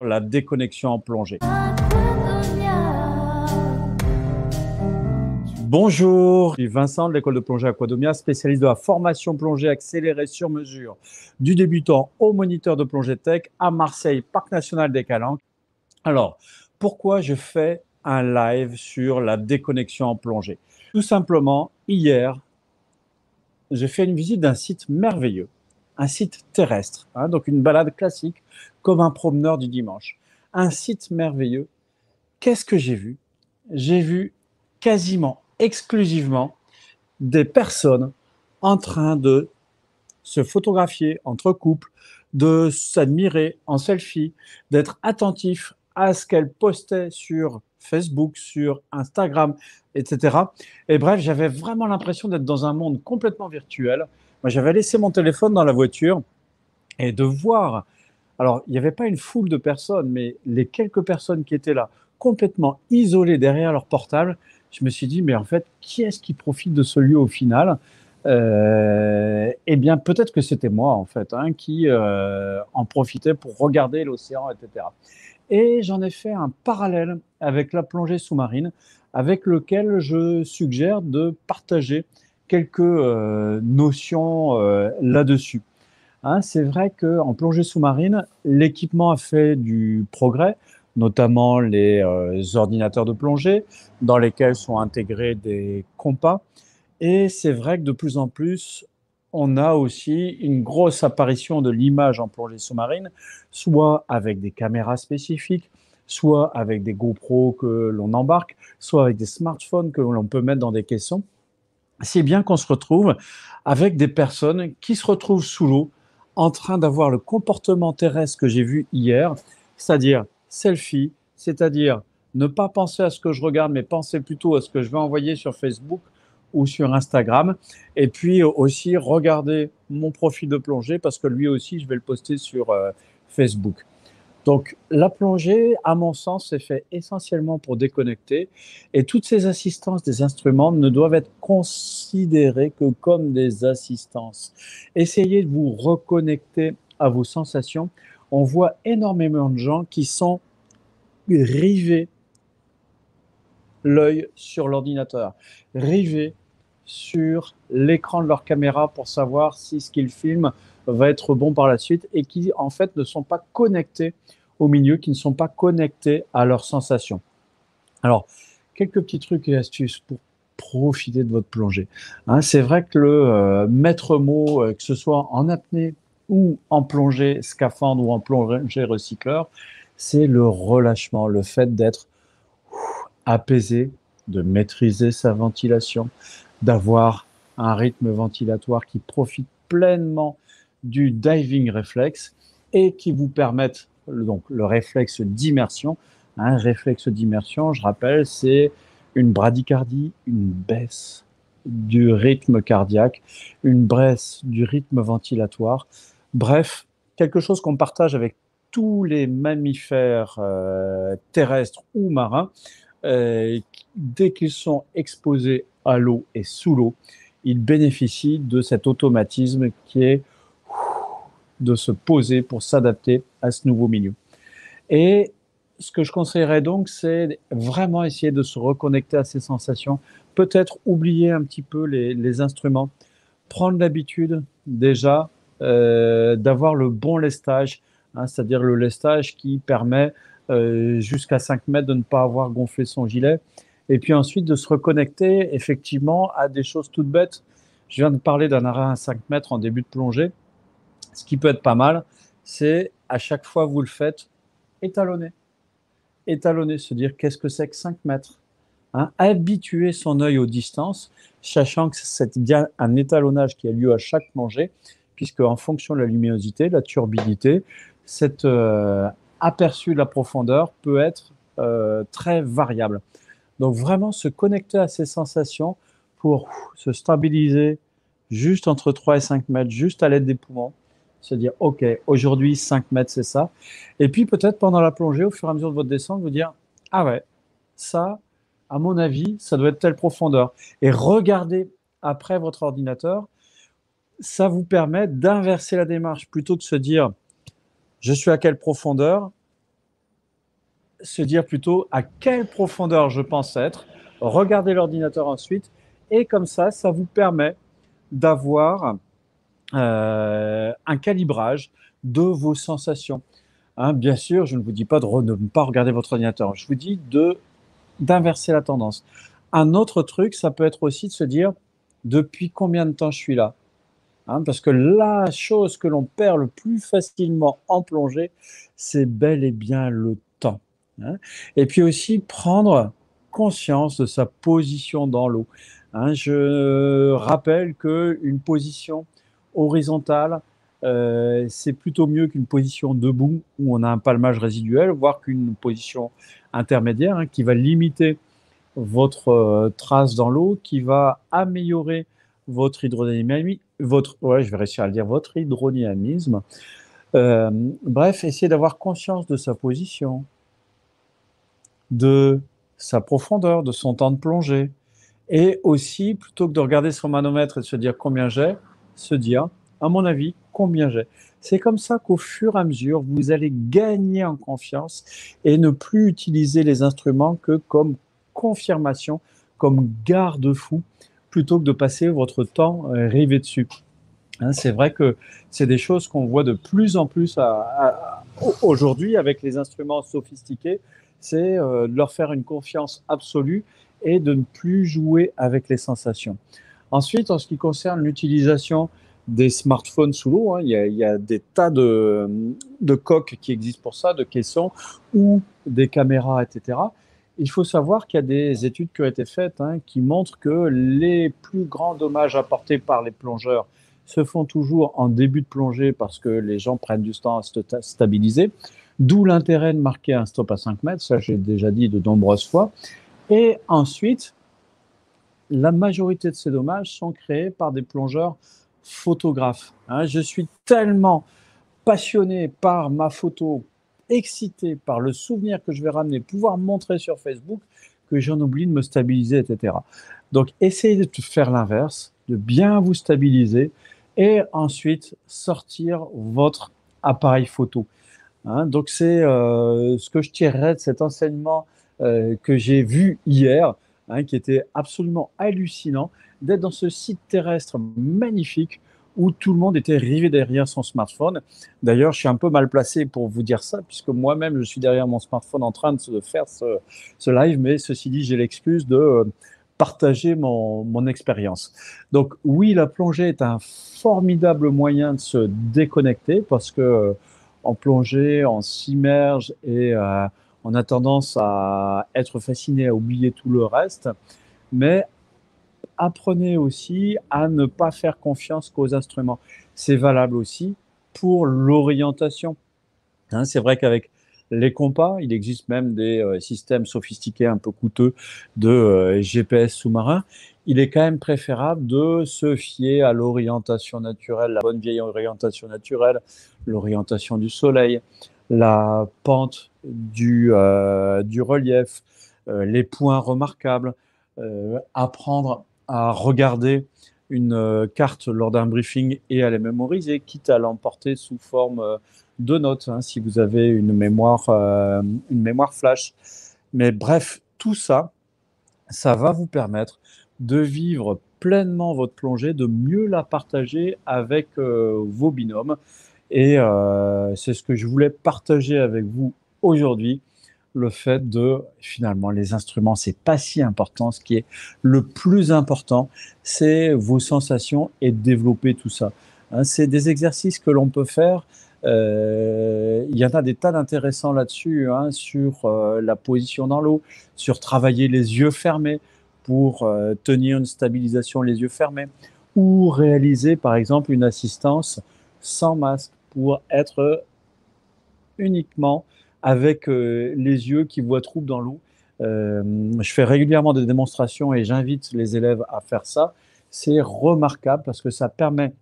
La déconnexion en plongée. Bonjour, je suis Vincent de l'école de plongée Aquadomia, spécialiste de la formation plongée accélérée sur mesure du débutant au moniteur de plongée tech à Marseille, Parc National des Calanques. Alors, pourquoi je fais un live sur la déconnexion en plongée? Tout simplement, hier, j'ai fait une visite d'un site merveilleux, un site terrestre, donc une balade classique comme un promeneur du dimanche. Un site merveilleux. Qu'est-ce que j'ai vu? J'ai vu quasiment exclusivement des personnes en train de se photographier entre couples, de s'admirer en selfie, d'être attentifs à ce qu'elles postaient sur Facebook, sur Instagram, etc. Et bref, j'avais vraiment l'impression d'être dans un monde complètement virtuel. Moi, j'avais laissé mon téléphone dans la voiture et de voir, alors il n'y avait pas une foule de personnes, mais les quelques personnes qui étaient là, complètement isolées derrière leur portable, je me suis dit, mais en fait, qui est-ce qui profite de ce lieu au final? Eh bien, peut-être que c'était moi, en fait, qui en profitait pour regarder l'océan, etc. Et j'en ai fait un parallèle avec la plongée sous-marine, avec lequel je suggère de partager quelques notions là-dessus. C'est vrai qu'en plongée sous-marine, l'équipement a fait du progrès, notamment les ordinateurs de plongée, dans lesquels sont intégrés des compas. Et c'est vrai que de plus en plus, on a aussi une grosse apparition de l'image en plongée sous-marine, soit avec des caméras spécifiques, soit avec des GoPro que l'on embarque, soit avec des smartphones que l'on peut mettre dans des caissons. C'est bien qu'on se retrouve avec des personnes qui se retrouvent sous l'eau en train d'avoir le comportement terrestre que j'ai vu hier, c'est-à-dire selfie, c'est-à-dire ne pas penser à ce que je regarde, mais penser plutôt à ce que je vais envoyer sur Facebook ou sur Instagram. Et puis aussi regarder mon profil de plongée parce que lui aussi, je vais le poster sur Facebook. Donc, la plongée, à mon sens, c'est fait essentiellement pour déconnecter et toutes ces assistances des instruments ne doivent être considérées que comme des assistances. Essayez de vous reconnecter à vos sensations. On voit énormément de gens qui sont rivés l'œil sur l'ordinateur, rivés sur l'écran de leur caméra pour savoir si ce qu'ils filment va être bon par la suite et qui en fait ne sont pas connectés au milieu, qui ne sont pas connectés à leurs sensations. Alors, quelques petits trucs et astuces pour profiter de votre plongée. C'est vrai que le maître mot, que ce soit en apnée ou en plongée scaphandre ou en plongée recycleur, c'est le relâchement, le fait d'être apaisé, de maîtriser sa ventilation, d'avoir un rythme ventilatoire qui profite pleinement du diving réflexe et qui vous permette donc le réflexe d'immersion. Un réflexe d'immersion, je rappelle, c'est une bradycardie, une baisse du rythme cardiaque, une baisse du rythme ventilatoire. Bref, quelque chose qu'on partage avec tous les mammifères terrestres ou marins. Dès qu'ils sont exposés à l'eau et sous l'eau, ils bénéficient de cet automatisme qui est de se poser pour s'adapter à ce nouveau milieu. Et ce que je conseillerais donc, c'est vraiment essayer de se reconnecter à ces sensations, peut-être oublier un petit peu les instruments, prendre l'habitude déjà d'avoir le bon lestage, c'est-à-dire le lestage qui permet jusqu'à 5 mètres de ne pas avoir gonflé son gilet, et puis ensuite de se reconnecter effectivement à des choses toutes bêtes. Je viens de parler d'un arrêt à 5 mètres en début de plongée. Ce qui peut être pas mal, c'est à chaque fois que vous le faites, étalonner. Étalonner, se dire qu'est-ce que c'est que 5 mètres. Habituer son œil aux distances, sachant que c'est bien un étalonnage qui a lieu à chaque plongée, puisque en fonction de la luminosité, de la turbidité, cet aperçu de la profondeur peut être très variable. Donc vraiment se connecter à ces sensations pour se stabiliser juste entre 3 et 5 mètres, juste à l'aide des poumons. Se dire, OK, aujourd'hui 5 mètres, c'est ça. Et puis peut-être pendant la plongée, au fur et à mesure de votre descente, vous dire, ah ouais, ça, à mon avis, ça doit être telle profondeur. Et regardez après votre ordinateur, ça vous permet d'inverser la démarche plutôt que de se dire, je suis à quelle profondeur, se dire plutôt à quelle profondeur je pense être, regarder l'ordinateur ensuite, et comme ça vous permet d'avoir un calibrage de vos sensations. Hein, bien sûr, je ne vous dis pas de ne pas regarder votre ordinateur, je vous dis d'inverser la tendance. Un autre truc, ça peut être aussi de se dire depuis combien de temps je suis là. Hein, parce que la chose que l'on perd le plus facilement en plongée, c'est bel et bien le temps. Hein. Et puis aussi prendre conscience de sa position dans l'eau. Hein, je rappelle qu'une position horizontale, c'est plutôt mieux qu'une position debout où on a un palmage résiduel, voire qu'une position intermédiaire, hein, qui va limiter votre trace dans l'eau, qui va améliorer votre hydrodynamisme, ouais, je vais réussir à le dire, votre hydrodynamisme. Bref, essayez d'avoir conscience de sa position, de sa profondeur, de son temps de plongée. Et aussi, plutôt que de regarder son manomètre et de se dire combien j'ai, se dire, à mon avis, combien j'ai. C'est comme ça qu'au fur et à mesure, vous allez gagner en confiance et ne plus utiliser les instruments que comme confirmation, comme garde-fou, plutôt que de passer votre temps rivé dessus. Hein, c'est vrai que c'est des choses qu'on voit de plus en plus aujourd'hui avec les instruments sophistiqués, c'est de leur faire une confiance absolue et de ne plus jouer avec les sensations. Ensuite, en ce qui concerne l'utilisation des smartphones sous l'eau, hein, il y a des tas de coques qui existent pour ça, de caissons ou des caméras, etc. Il faut savoir qu'il y a des études qui ont été faites, hein, qui montrent que les plus grands dommages apportés par les plongeurs se font toujours en début de plongée parce que les gens prennent du temps à se stabiliser, d'où l'intérêt de marquer un stop à 5 mètres, ça j'ai déjà dit de nombreuses fois. Et ensuite, la majorité de ces dommages sont créés par des plongeurs photographes. Hein, je suis tellement passionné par ma photo, excité par le souvenir que je vais ramener, pouvoir montrer sur Facebook, que j'en oublie de me stabiliser, etc. Donc, essayez de faire l'inverse, de bien vous stabiliser et ensuite sortir votre appareil photo. Hein, donc, c'est ce que je tirerais de cet enseignement que j'ai vu hier, hein, qui était absolument hallucinant, d'être dans ce site terrestre magnifique où tout le monde était rivé derrière son smartphone. D'ailleurs, je suis un peu mal placé pour vous dire ça, puisque moi-même, je suis derrière mon smartphone en train de faire ce live, mais ceci dit, j'ai l'excuse de partager mon expérience. Donc oui, la plongée est un formidable moyen de se déconnecter, parce que en plongée, on s'immerge et on a tendance à être fasciné, à oublier tout le reste, mais apprenez aussi à ne pas faire confiance qu'aux instruments. C'est valable aussi pour l'orientation. Hein, c'est vrai qu'avec les compas, il existe même des systèmes sophistiqués un peu coûteux de GPS sous-marin. Il est quand même préférable de se fier à l'orientation naturelle, la bonne vieille orientation naturelle, l'orientation du soleil, la pente du relief, les points remarquables, apprendre à regarder une carte lors d'un briefing et à les mémoriser, quitte à l'emporter sous forme de notes, hein, si vous avez une mémoire flash. Mais bref, tout ça, ça va vous permettre de vivre pleinement votre plongée, de mieux la partager avec vos binômes. Et c'est ce que je voulais partager avec vous aujourd'hui, le fait de, finalement, les instruments, c'est pas si important. Ce qui est le plus important, c'est vos sensations et développer tout ça. Hein, c'est des exercices que l'on peut faire. Il y en a des tas d'intéressants là-dessus, hein, sur la position dans l'eau, sur travailler les yeux fermés pour tenir une stabilisation les yeux fermés, ou réaliser par exemple une assistance sans masque pour être uniquement avec les yeux qui voient trouble dans l'eau. Je fais régulièrement des démonstrations et j'invite les élèves à faire ça. C'est remarquable parce que ça permet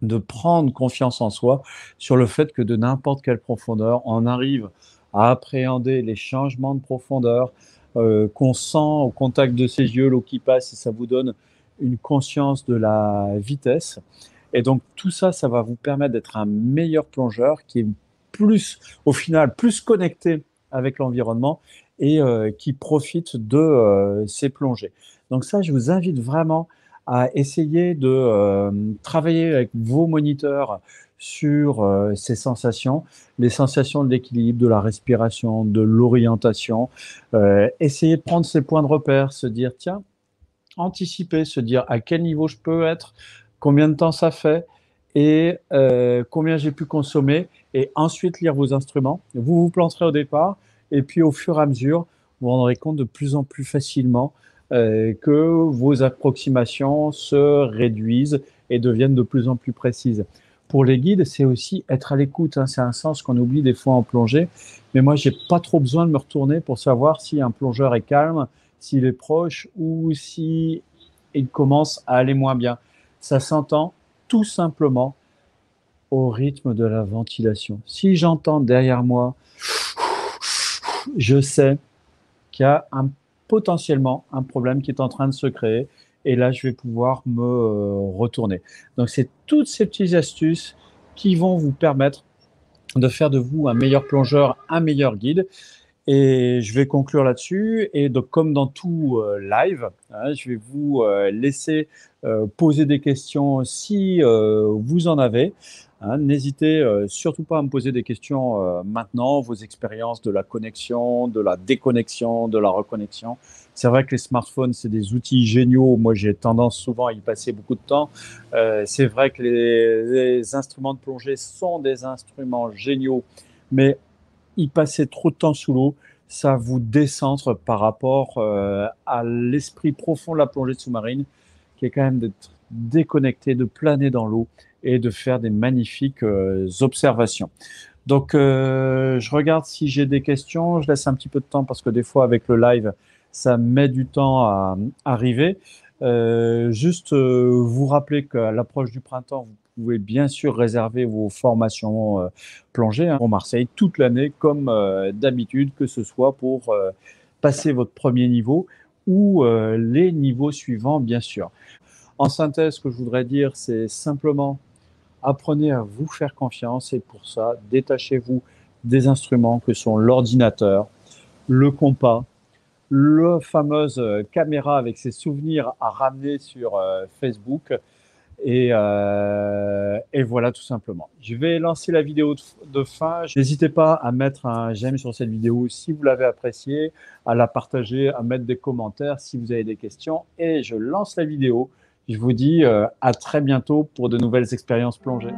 de prendre confiance en soi sur le fait que de n'importe quelle profondeur, on arrive à appréhender les changements de profondeur, qu'on sent au contact de ses yeux, l'eau qui passe, et ça vous donne une conscience de la vitesse. Et donc tout ça, ça va vous permettre d'être un meilleur plongeur qui est plus, au final, plus connecté avec l'environnement et qui profitent de ces plongées. Donc ça, je vous invite vraiment à essayer de travailler avec vos moniteurs sur ces sensations, les sensations de l'équilibre, de la respiration, de l'orientation. Essayer de prendre ces points de repère, se dire, tiens, anticiper, se dire à quel niveau je peux être, combien de temps ça fait et combien j'ai pu consommer, et ensuite lire vos instruments. Vous vous planterez au départ, et puis au fur et à mesure, vous vous rendrez compte de plus en plus facilement que vos approximations se réduisent et deviennent de plus en plus précises. Pour les guides, c'est aussi être à l'écoute, hein. C'est un sens qu'on oublie des fois en plongée, mais moi, j'ai pas trop besoin de me retourner pour savoir si un plongeur est calme, s'il est proche ou si il commence à aller moins bien. Ça s'entend tout simplement au rythme de la ventilation. Si j'entends derrière moi, je sais qu'il y a potentiellement un problème qui est en train de se créer, et là, je vais pouvoir me retourner. Donc, c'est toutes ces petites astuces qui vont vous permettre de faire de vous un meilleur plongeur, un meilleur guide. Et je vais conclure là-dessus. Et donc, comme dans tout live, hein, je vais vous laisser poser des questions si vous en avez. Hein. N'hésitez surtout pas à me poser des questions maintenant, vos expériences de la connexion, de la déconnexion, de la reconnexion. C'est vrai que les smartphones, c'est des outils géniaux. Moi, j'ai tendance souvent à y passer beaucoup de temps. C'est vrai que les instruments de plongée sont des instruments géniaux, mais y passer trop de temps sous l'eau, ça vous décentre par rapport à l'esprit profond de la plongée sous-marine, qui est quand même d'être déconnecté, de planer dans l'eau et de faire des magnifiques observations. Donc, je regarde si j'ai des questions. Je laisse un petit peu de temps parce que des fois, avec le live, ça met du temps à arriver. Juste vous rappeler qu'à l'approche du printemps, vous pouvez bien sûr réserver vos formations plongée, hein, pour Marseille toute l'année, comme d'habitude, que ce soit pour passer votre premier niveau ou les niveaux suivants, bien sûr. En synthèse, ce que je voudrais dire, c'est simplement apprenez à vous faire confiance, et pour ça, détachez-vous des instruments que sont l'ordinateur, le compas, la fameuse caméra avec ses souvenirs à ramener sur Facebook. Et voilà, tout simplement. Je vais lancer la vidéo de fin. N'hésitez pas à mettre un j'aime sur cette vidéo si vous l'avez appréciée, à la partager, à mettre des commentaires si vous avez des questions. Et je lance la vidéo. Je vous dis à très bientôt pour de nouvelles expériences plongées.